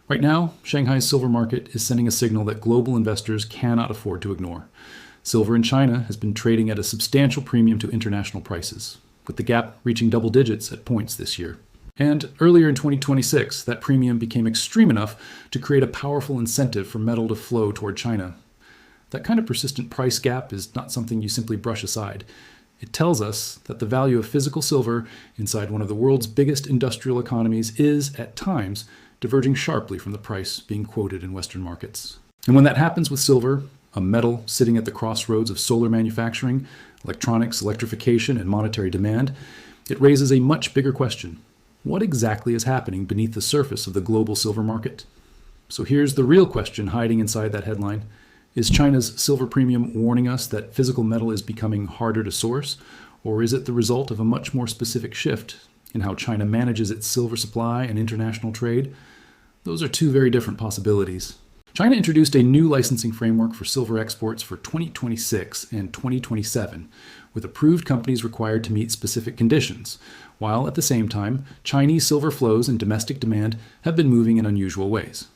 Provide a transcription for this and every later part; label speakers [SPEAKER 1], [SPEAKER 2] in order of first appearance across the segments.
[SPEAKER 1] Right now, Shanghai's silver market is sending a signal that global investors cannot afford to ignore. Silver in China has been trading at a substantial premium to international prices, with the gap reaching double digits at points this year. And earlier in 2026, that premium became extreme enough to create a powerful incentive for metal to flow toward China. That kind of persistent price gap is not something you simply brush aside. It tells us that the value of physical silver inside one of the world's biggest industrial economies is, at times, diverging sharply from the price being quoted in Western markets. And when that happens with silver, a metal sitting at the crossroads of solar manufacturing, electronics, electrification, and monetary demand, it raises a much bigger question. What exactly is happening beneath the surface of the global silver market? So here's the real question hiding inside that headline. Is China's silver premium warning us that physical metal is becoming harder to source, or is it the result of a much more specific shift in how China manages its silver supply and international trade? Those are two very different possibilities. China introduced a new licensing framework for silver exports for 2026 and 2027, with approved companies required to meet specific conditions, while at the same time, Chinese silver flows and domestic demand have been moving in unusual ways.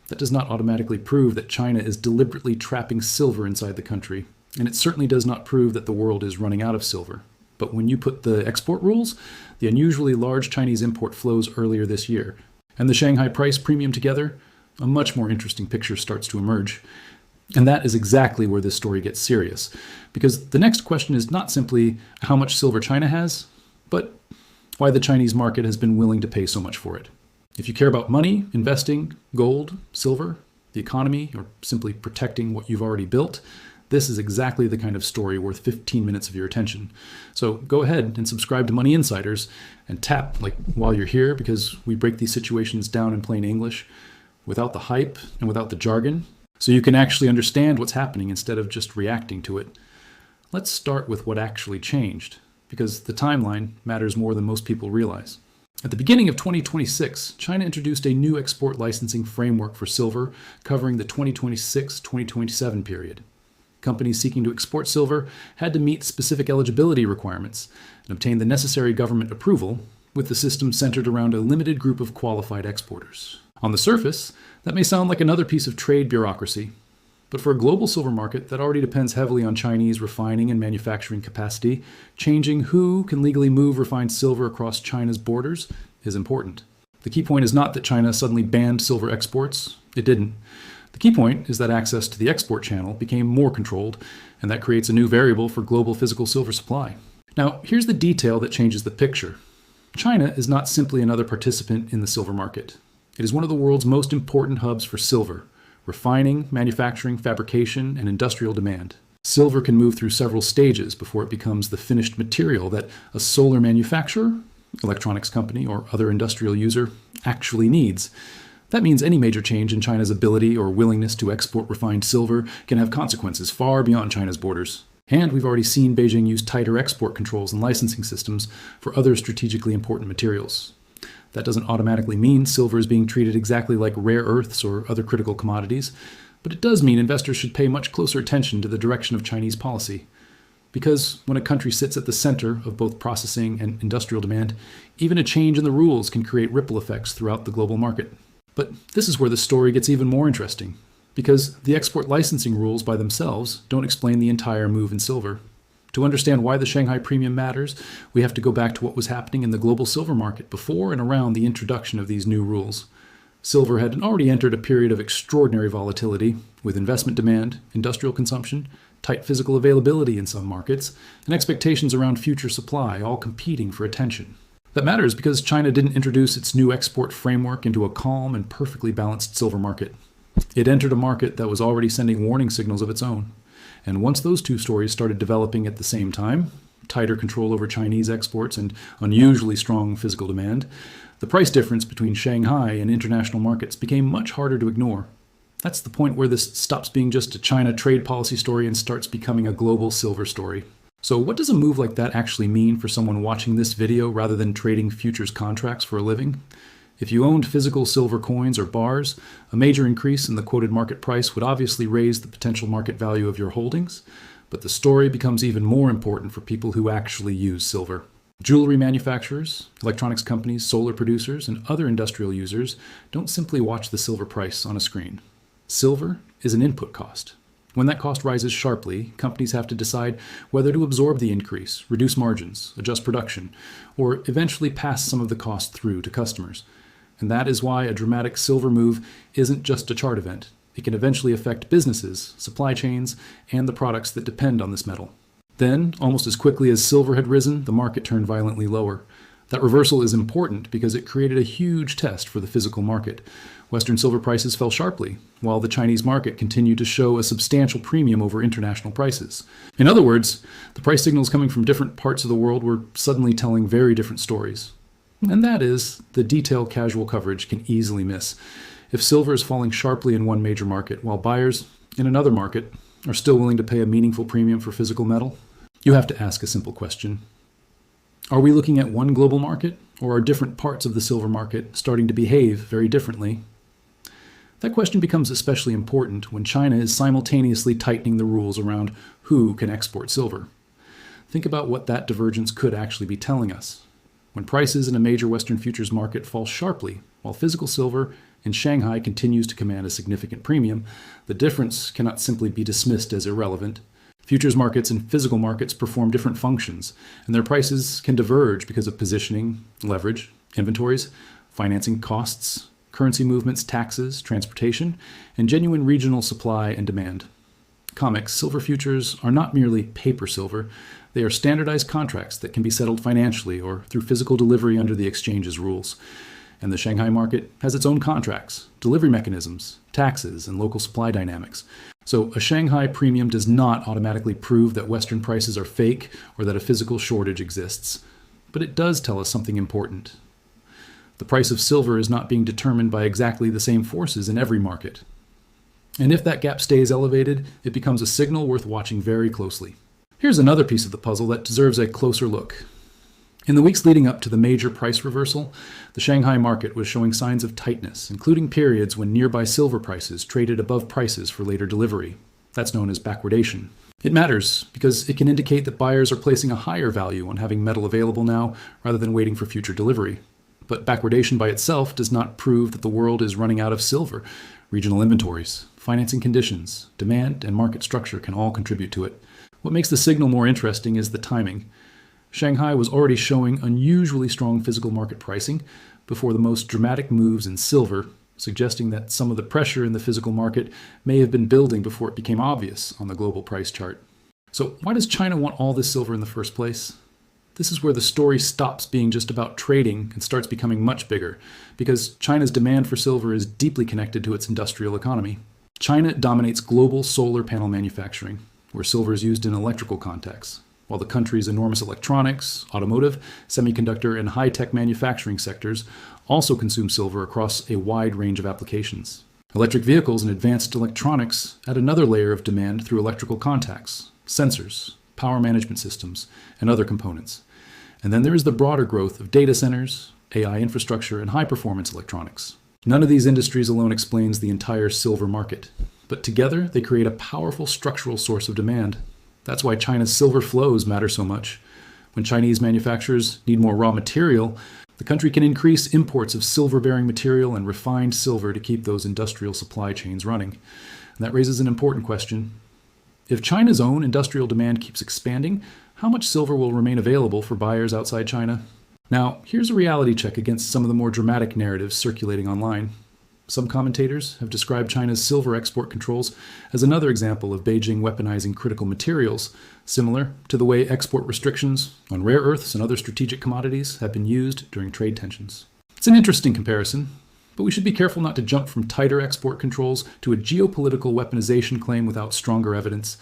[SPEAKER 1] That does not automatically prove that China is deliberately trapping silver inside the country, and it certainly does not prove that the world is running out of silver. But when you put the export rules, the unusually large Chinese import flows earlier this year, and the Shanghai price premium together, a much more interesting picture starts to emerge. And that is exactly where this story gets serious, because the next question is not simply how much silver China has, but why the Chinese market has been willing to pay so much for it. If you care about money, investing, gold, silver, the economy, or simply protecting what you've already built, this is exactly the kind of story worth 15 minutes of your attention. So go ahead and subscribe to Money Insiders and tap while you're here, because we break these situations down in plain English without the hype and without the jargon, so you can actually understand what's happening instead of just reacting to it. Let's start with what actually changed, because the timeline matters more than most people realize. At the beginning of 2026, China introduced a new export licensing framework for silver covering the 2026-2027 period. Companies seeking to export silver had to meet specific eligibility requirements and obtain the necessary government approval, with the system centered around a limited group of qualified exporters. On the surface, that may sound like another piece of trade bureaucracy, but for a global silver market that already depends heavily on Chinese refining and manufacturing capacity, changing who can legally move refined silver across China's borders is important. The key point is not that China suddenly banned silver exports. It didn't. The key point is that access to the export channel became more controlled, and that creates a new variable for global physical silver supply. Now, here's the detail that changes the picture. China is not simply another participant in the silver market. It is one of the world's most important hubs for silver: refining, manufacturing, fabrication, and industrial demand. Silver can move through several stages before it becomes the finished material that a solar manufacturer, electronics company, or other industrial user actually needs. That means any major change in China's ability or willingness to export refined silver can have consequences far beyond China's borders. And we've already seen Beijing use tighter export controls and licensing systems for other strategically important materials. That doesn't automatically mean silver is being treated exactly like rare earths or other critical commodities, but it does mean investors should pay much closer attention to the direction of Chinese policy. Because when a country sits at the center of both processing and industrial demand, even a change in the rules can create ripple effects throughout the global market. But this is where the story gets even more interesting, because the export licensing rules by themselves don't explain the entire move in silver. To understand why the Shanghai Premium matters, we have to go back to what was happening in the global silver market before and around the introduction of these new rules. Silver had already entered a period of extraordinary volatility, with investment demand, industrial consumption, tight physical availability in some markets, and expectations around future supply all competing for attention. That matters because China didn't introduce its new export framework into a calm and perfectly balanced silver market. It entered a market that was already sending warning signals of its own. And once those two stories started developing at the same time, tighter control over Chinese exports and unusually strong physical demand, the price difference between Shanghai and international markets became much harder to ignore. That's the point where this stops being just a China trade policy story and starts becoming a global silver story. So what does a move like that actually mean for someone watching this video rather than trading futures contracts for a living? If you owned physical silver coins or bars, a major increase in the quoted market price would obviously raise the potential market value of your holdings, but the story becomes even more important for people who actually use silver. Jewelry manufacturers, electronics companies, solar producers, and other industrial users don't simply watch the silver price on a screen. Silver is an input cost. When that cost rises sharply, companies have to decide whether to absorb the increase, reduce margins, adjust production, or eventually pass some of the cost through to customers. And that is why a dramatic silver move isn't just a chart event. It can eventually affect businesses, supply chains, and the products that depend on this metal. Then, almost as quickly as silver had risen, the market turned violently lower. That reversal is important because it created a huge test for the physical market. Western silver prices fell sharply, while the Chinese market continued to show a substantial premium over international prices. In other words, the price signals coming from different parts of the world were suddenly telling very different stories. And that is, the detailed casual coverage can easily miss. If silver is falling sharply in one major market, while buyers in another market are still willing to pay a meaningful premium for physical metal, you have to ask a simple question. Are we looking at one global market, or are different parts of the silver market starting to behave very differently? That question becomes especially important when China is simultaneously tightening the rules around who can export silver. Think about what that divergence could actually be telling us. When prices in a major Western futures market fall sharply, while physical silver in Shanghai continues to command a significant premium, the difference cannot simply be dismissed as irrelevant. Futures markets and physical markets perform different functions, and their prices can diverge because of positioning, leverage, inventories, financing costs, currency movements, taxes, transportation, and genuine regional supply and demand. COMEX silver futures are not merely paper silver. They are standardized contracts that can be settled financially or through physical delivery under the exchange's rules. And the Shanghai market has its own contracts, delivery mechanisms, taxes, and local supply dynamics. So a Shanghai premium does not automatically prove that Western prices are fake or that a physical shortage exists. But it does tell us something important. The price of silver is not being determined by exactly the same forces in every market. And if that gap stays elevated, it becomes a signal worth watching very closely. Here's another piece of the puzzle that deserves a closer look. In the weeks leading up to the major price reversal, the Shanghai market was showing signs of tightness, including periods when nearby silver prices traded above prices for later delivery. That's known as backwardation. It matters because it can indicate that buyers are placing a higher value on having metal available now rather than waiting for future delivery. But backwardation by itself does not prove that the world is running out of silver. Regional inventories, financing conditions, demand, and market structure can all contribute to it. What makes the signal more interesting is the timing. Shanghai was already showing unusually strong physical market pricing before the most dramatic moves in silver, suggesting that some of the pressure in the physical market may have been building before it became obvious on the global price chart. So why does China want all this silver in the first place? This is where the story stops being just about trading and starts becoming much bigger, because China's demand for silver is deeply connected to its industrial economy. China dominates global solar panel manufacturing, where silver is used in electrical contexts, while the country's enormous electronics, automotive, semiconductor, and high-tech manufacturing sectors also consume silver across a wide range of applications. Electric vehicles and advanced electronics add another layer of demand through electrical contacts, sensors, power management systems, and other components. And then there is the broader growth of data centers, AI infrastructure, and high-performance electronics. None of these industries alone explains the entire silver market, but together they create a powerful structural source of demand. That's why China's silver flows matter so much. When Chinese manufacturers need more raw material, the country can increase imports of silver-bearing material and refined silver to keep those industrial supply chains running. And that raises an important question. If China's own industrial demand keeps expanding, how much silver will remain available for buyers outside China? Now, here's a reality check against some of the more dramatic narratives circulating online. Some commentators have described China's silver export controls as another example of Beijing weaponizing critical materials, similar to the way export restrictions on rare earths and other strategic commodities have been used during trade tensions. It's an interesting comparison, but we should be careful not to jump from tighter export controls to a geopolitical weaponization claim without stronger evidence.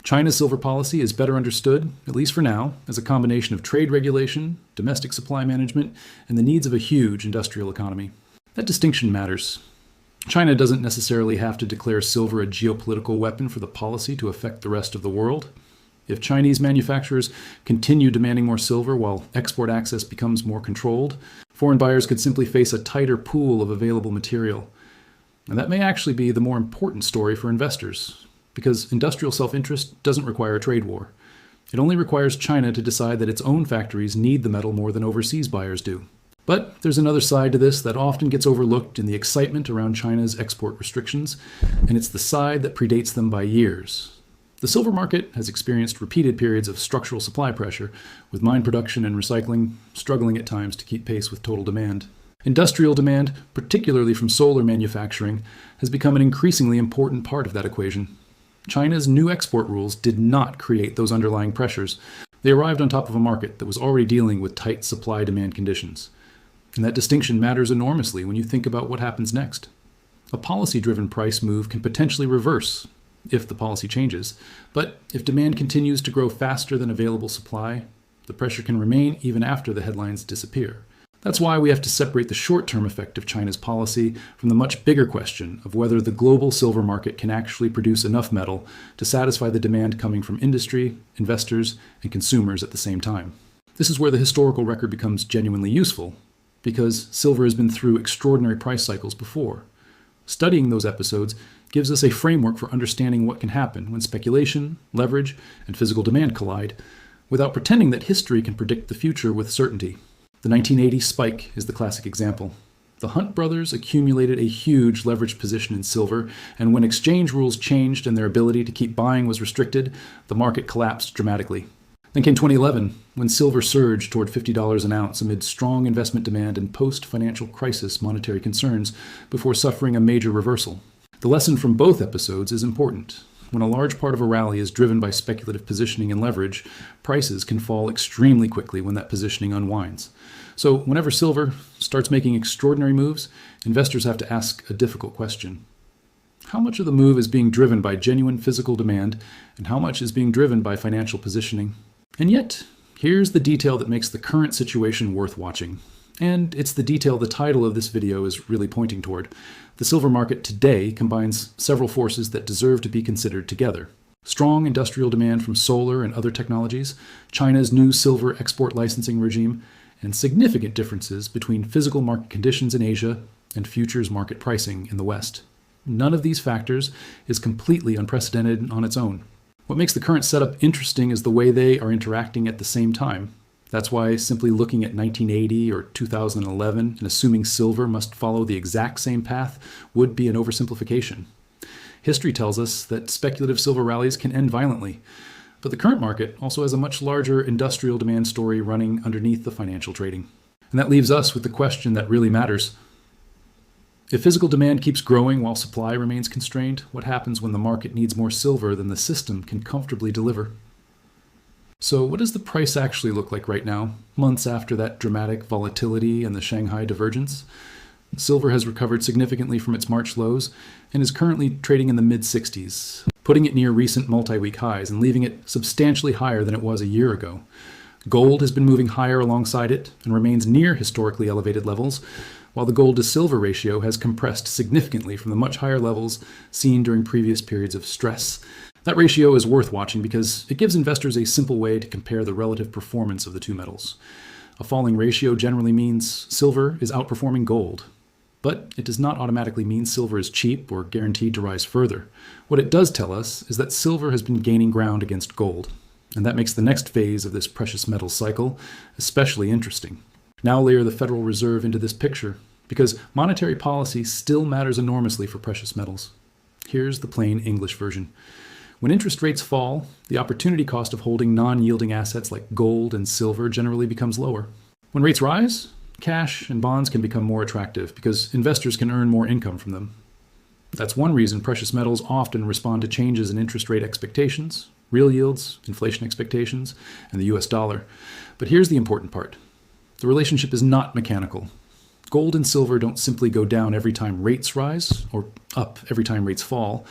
[SPEAKER 1] China's silver policy is better understood, at least for now, as a combination of trade regulation, domestic supply management, and the needs of a huge industrial economy. That distinction matters. China doesn't necessarily have to declare silver a geopolitical weapon for the policy to affect the rest of the world. If Chinese manufacturers continue demanding more silver while export access becomes more controlled, foreign buyers could simply face a tighter pool of available material. And that may actually be the more important story for investors, because industrial self-interest doesn't require a trade war. It only requires China to decide that its own factories need the metal more than overseas buyers do. But there's another side to this that often gets overlooked in the excitement around China's export restrictions, and it's the side that predates them by years. The silver market has experienced repeated periods of structural supply pressure, with mine production and recycling struggling at times to keep pace with total demand. Industrial demand, particularly from solar manufacturing, has become an increasingly important part of that equation. China's new export rules did not create those underlying pressures. They arrived on top of a market that was already dealing with tight supply-demand conditions. And that distinction matters enormously when you think about what happens next. A policy-driven price move can potentially reverse if the policy changes, but if demand continues to grow faster than available supply, the pressure can remain even after the headlines disappear. That's why we have to separate the short-term effect of China's policy from the much bigger question of whether the global silver market can actually produce enough metal to satisfy the demand coming from industry, investors, and consumers at the same time. This is where the historical record becomes genuinely useful, because silver has been through extraordinary price cycles before. Studying those episodes gives us a framework for understanding what can happen when speculation, leverage, and physical demand collide, without pretending that history can predict the future with certainty. The 1980 spike is the classic example. The Hunt brothers accumulated a huge leveraged position in silver, and when exchange rules changed and their ability to keep buying was restricted, the market collapsed dramatically. Then came 2011, when silver surged toward $50 an ounce amid strong investment demand and post-financial crisis monetary concerns before suffering a major reversal. The lesson from both episodes is important. When a large part of a rally is driven by speculative positioning and leverage, prices can fall extremely quickly when that positioning unwinds. So whenever silver starts making extraordinary moves, investors have to ask a difficult question. How much of the move is being driven by genuine physical demand, and how much is being driven by financial positioning? And yet, here's the detail that makes the current situation worth watching. And it's the detail the title of this video is really pointing toward. The silver market today combines several forces that deserve to be considered together. Strong industrial demand from solar and other technologies, China's new silver export licensing regime, and significant differences between physical market conditions in Asia and futures market pricing in the West. None of these factors is completely unprecedented on its own. What makes the current setup interesting is the way they are interacting at the same time. That's why simply looking at 1980 or 2011 and assuming silver must follow the exact same path would be an oversimplification. History tells us that speculative silver rallies can end violently, but the current market also has a much larger industrial demand story running underneath the financial trading. And that leaves us with the question that really matters. If physical demand keeps growing while supply remains constrained, what happens when the market needs more silver than the system can comfortably deliver? So what does the price actually look like right now, months after that dramatic volatility and the Shanghai divergence? Silver has recovered significantly from its March lows and is currently trading in the mid-60s, putting it near recent multi-week highs and leaving it substantially higher than it was a year ago. Gold has been moving higher alongside it and remains near historically elevated levels, while the gold to silver ratio has compressed significantly from the much higher levels seen during previous periods of stress. That ratio is worth watching because it gives investors a simple way to compare the relative performance of the two metals. A falling ratio generally means silver is outperforming gold, but it does not automatically mean silver is cheap or guaranteed to rise further. What it does tell us is that silver has been gaining ground against gold, and that makes the next phase of this precious metals cycle especially interesting. Now layer the Federal Reserve into this picture, because monetary policy still matters enormously for precious metals. Here's the plain English version. When interest rates fall, the opportunity cost of holding non-yielding assets like gold and silver generally becomes lower. When rates rise, cash and bonds can become more attractive because investors can earn more income from them. That's one reason precious metals often respond to changes in interest rate expectations, real yields, inflation expectations, and the US dollar. But here's the important part. The relationship is not mechanical. Gold and silver don't simply go down every time rates rise or up every time rates fall.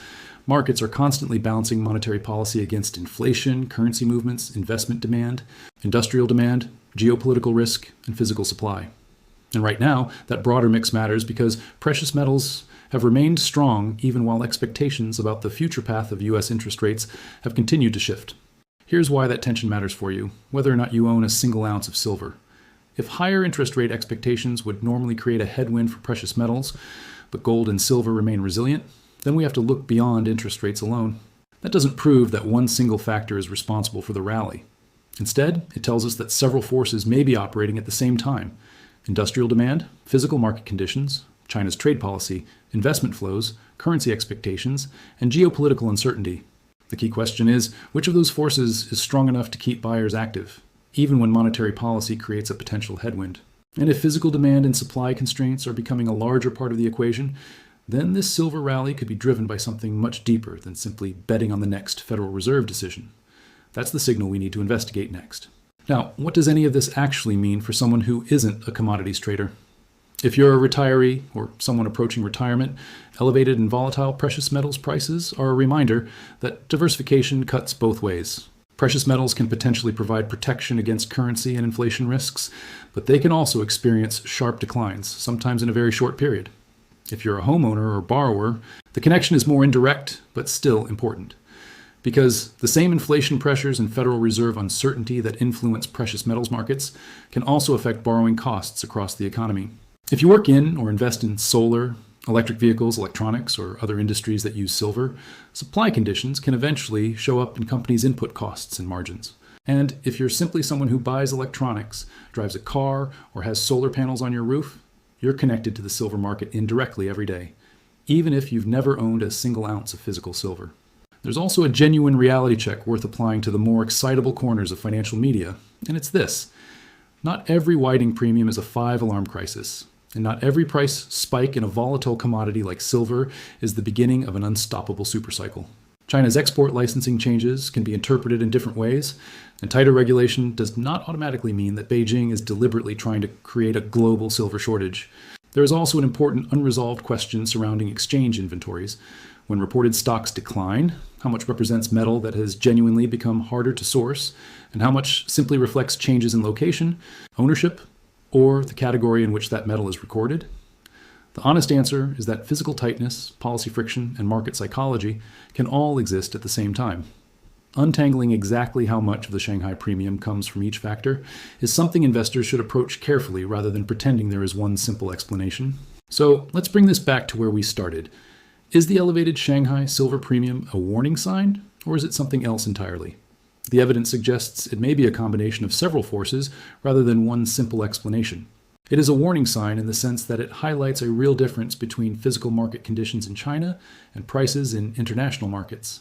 [SPEAKER 1] Markets are constantly balancing monetary policy against inflation, currency movements, investment demand, industrial demand, geopolitical risk, and physical supply. And right now, that broader mix matters because precious metals have remained strong even while expectations about the future path of U.S. interest rates have continued to shift. Here's why that tension matters for you, whether or not you own a single ounce of silver. If higher interest rate expectations would normally create a headwind for precious metals, but gold and silver remain resilient, then we have to look beyond interest rates alone. That doesn't prove that one single factor is responsible for the rally. Instead, it tells us that several forces may be operating at the same time: industrial demand, physical market conditions, China's trade policy, investment flows, currency expectations, and geopolitical uncertainty. The key question is, which of those forces is strong enough to keep buyers active, even when monetary policy creates a potential headwind? And if physical demand and supply constraints are becoming a larger part of the equation, then this silver rally could be driven by something much deeper than simply betting on the next Federal Reserve decision. That's the signal we need to investigate next. Now, what does any of this actually mean for someone who isn't a commodities trader? If you're a retiree or someone approaching retirement, elevated and volatile precious metals prices are a reminder that diversification cuts both ways. Precious metals can potentially provide protection against currency and inflation risks, but they can also experience sharp declines, sometimes in a very short period. If you're a homeowner or borrower, the connection is more indirect, but still important. Because the same inflation pressures and Federal Reserve uncertainty that influence precious metals markets can also affect borrowing costs across the economy. If you work in or invest in solar, electric vehicles, electronics, or other industries that use silver, supply conditions can eventually show up in companies' input costs and margins. And if you're simply someone who buys electronics, drives a car, or has solar panels on your roof, you're connected to the silver market indirectly every day, even if you've never owned a single ounce of physical silver. There's also a genuine reality check worth applying to the more excitable corners of financial media, and it's this: not every widening premium is a 5-alarm crisis. And not every price spike in a volatile commodity like silver is the beginning of an unstoppable supercycle. China's export licensing changes can be interpreted in different ways, and tighter regulation does not automatically mean that Beijing is deliberately trying to create a global silver shortage. There is also an important unresolved question surrounding exchange inventories. When reported stocks decline, how much represents metal that has genuinely become harder to source, and how much simply reflects changes in location, ownership, or the category in which that metal is recorded? The honest answer is that physical tightness, policy friction, and market psychology can all exist at the same time. Untangling exactly how much of the Shanghai Premium comes from each factor is something investors should approach carefully rather than pretending there is one simple explanation. So let's bring this back to where we started. Is the elevated Shanghai Silver Premium a warning sign, or is it something else entirely? The evidence suggests it may be a combination of several forces rather than one simple explanation. It is a warning sign in the sense that it highlights a real difference between physical market conditions in China and prices in international markets.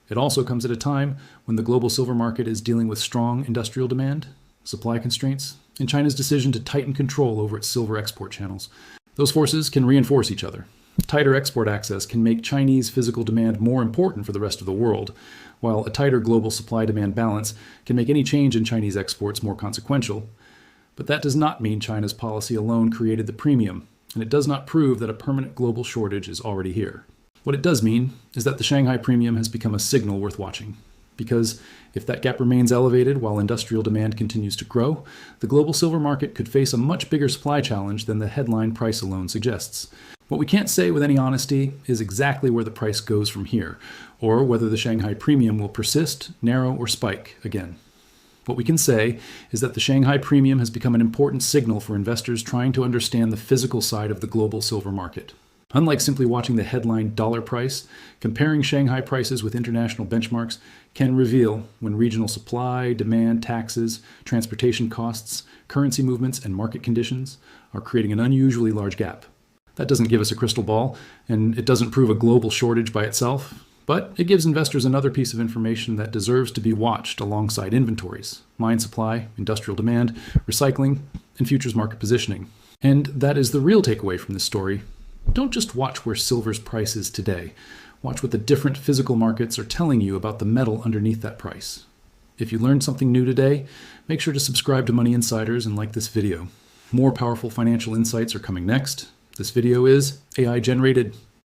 [SPEAKER 1] It also comes at a time when the global silver market is dealing with strong industrial demand, supply constraints, and China's decision to tighten control over its silver export channels. Those forces can reinforce each other. Tighter export access can make Chinese physical demand more important for the rest of the world, while a tighter global supply-demand balance can make any change in Chinese exports more consequential. But that does not mean China's policy alone created the premium, and it does not prove that a permanent global shortage is already here. What it does mean is that the Shanghai Premium has become a signal worth watching, because if that gap remains elevated while industrial demand continues to grow, the global silver market could face a much bigger supply challenge than the headline price alone suggests. What we can't say with any honesty is exactly where the price goes from here, or whether the Shanghai Premium will persist, narrow, or spike again. What we can say is that the Shanghai Premium has become an important signal for investors trying to understand the physical side of the global silver market. Unlike simply watching the headline dollar price, comparing Shanghai prices with international benchmarks can reveal when regional supply, demand, taxes, transportation costs, currency movements, and market conditions are creating an unusually large gap. That doesn't give us a crystal ball, and it doesn't prove a global shortage by itself, but it gives investors another piece of information that deserves to be watched alongside inventories, mine supply, industrial demand, recycling, and futures market positioning. And that is the real takeaway from this story. Don't just watch where silver's price is today. Watch what the different physical markets are telling you about the metal underneath that price. If you learned something new today, make sure to subscribe to Money Insiders and like this video. More powerful financial insights are coming next. This video is AI generated.